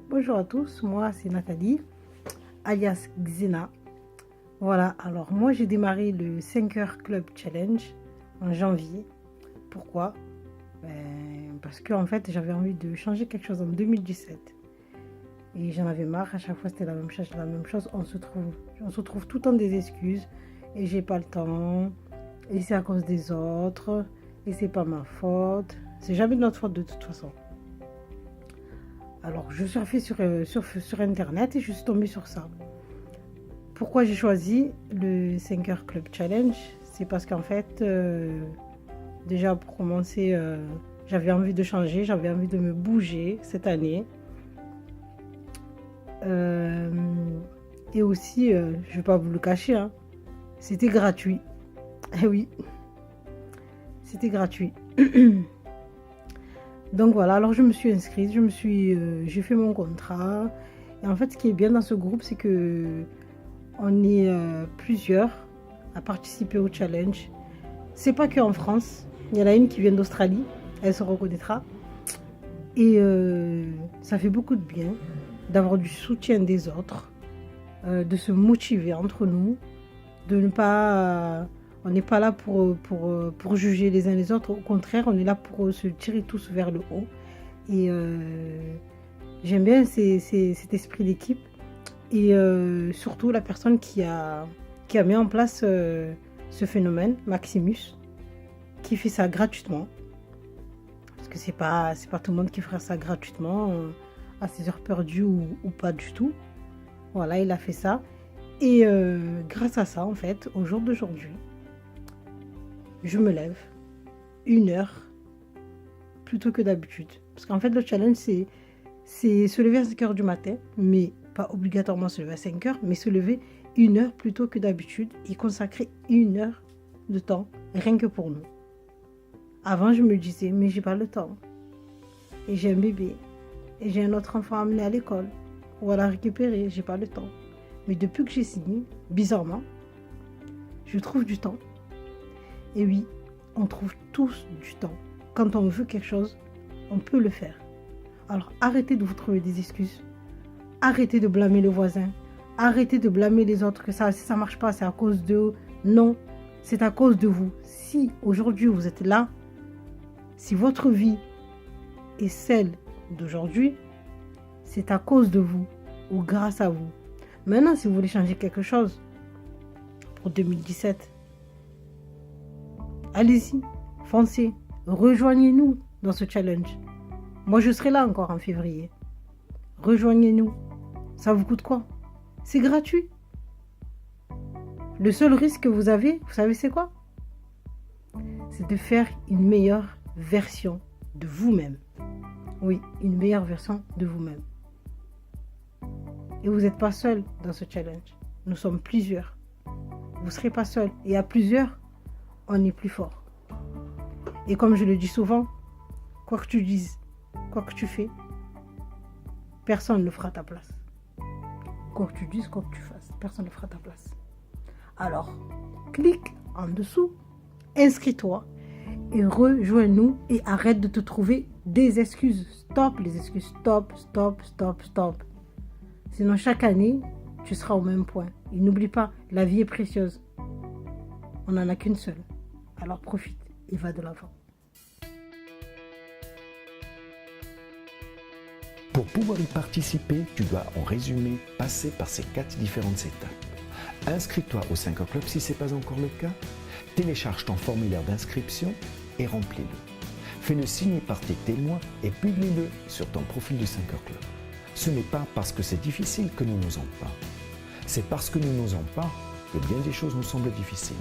Bonjour à tous, moi c'est Nathalie, alias Xena. Voilà, alors moi j'ai démarré le 5 heures Club Challenge en janvier. Pourquoi? Parce que en fait j'avais envie de changer quelque chose en 2017. Et j'en avais marre, à chaque fois c'était la même chose, on se trouve tout le temps des excuses. Et j'ai pas le temps, et c'est à cause des autres, et c'est pas ma faute. C'est jamais de notre faute de toute façon. Alors, je surfais sur Internet et je suis tombée sur ça. Pourquoi j'ai choisi le 5 heures Club Challenge? C'est parce qu'en fait, déjà pour commencer, j'avais envie de changer, j'avais envie de me bouger cette année. Et aussi, je ne vais pas vous le cacher, hein, c'était gratuit. Eh oui, c'était gratuit. Donc voilà, alors je me suis inscrite, j'ai fait mon contrat. Et en fait, ce qui est bien dans ce groupe, c'est que on est plusieurs à participer au challenge. C'est pas que en France, il y en a une qui vient d'Australie, elle se reconnaîtra. Et ça fait beaucoup de bien d'avoir du soutien des autres, de se motiver entre nous, de ne pas... On n'est pas là pour juger les uns les autres. Au contraire, on est là pour se tirer tous vers le haut. Et j'aime bien cet esprit d'équipe. Et surtout la personne qui a mis en place ce phénomène, Maximus, qui fait ça gratuitement. Parce que c'est pas tout le monde qui fera ça gratuitement, à ses heures perdues ou pas du tout. Voilà, il a fait ça. Et grâce à ça, en fait, au jour d'aujourd'hui, je me lève 1 heure plutôt que d'habitude. Parce qu'en fait, le challenge, c'est se lever à 5 heures du matin, mais pas obligatoirement se lever à 5 heures, mais se lever 1 heure plutôt que d'habitude et consacrer 1 heure de temps rien que pour nous. Avant, je me disais, mais j'ai pas le temps. Et j'ai un bébé. Et j'ai un autre enfant à amener à l'école. Ou à la récupérer, j'ai pas le temps. Mais depuis que j'ai signé, bizarrement, je trouve du temps. Et oui, on trouve tous du temps. Quand on veut quelque chose, on peut le faire. Alors arrêtez de vous trouver des excuses. Arrêtez de blâmer le voisin. Arrêtez de blâmer les autres, que ça, si ça ne marche pas, c'est à cause d'eux. Non, c'est à cause de vous. Si aujourd'hui vous êtes là, si votre vie est celle d'aujourd'hui, c'est à cause de vous ou grâce à vous. Maintenant, si vous voulez changer quelque chose pour 2017, allez-y, foncez, rejoignez-nous dans ce challenge. Moi, je serai là encore en février. Rejoignez-nous. Ça vous coûte quoi? C'est gratuit. Le seul risque que vous avez, vous savez c'est quoi? C'est de faire une meilleure version de vous-même. Oui, une meilleure version de vous-même. Et vous n'êtes pas seul dans ce challenge. Nous sommes plusieurs. Vous ne serez pas seul. Et à plusieurs, on est plus fort. Et comme je le dis souvent, quoi que tu dises, quoi que tu fais, personne ne fera ta place. Quoi que tu dises, quoi que tu fasses, personne ne fera ta place. Alors, clique en dessous, inscris-toi et rejoins-nous et arrête de te trouver des excuses. Stop les excuses. Stop, stop, stop, stop. Sinon, chaque année, tu seras au même point. Et n'oublie pas, la vie est précieuse. On n'en a qu'une seule. Alors profite et va de l'avant. Pour pouvoir y participer, tu dois en résumé passer par ces 4 différentes étapes. Inscris-toi au 5 heures Club si ce n'est pas encore le cas. Télécharge ton formulaire d'inscription et remplis-le. Fais-le signer par tes témoins et publie-le sur ton profil du 5 heures Club. Ce n'est pas parce que c'est difficile que nous n'osons pas. C'est parce que nous n'osons pas que bien des choses nous semblent difficiles.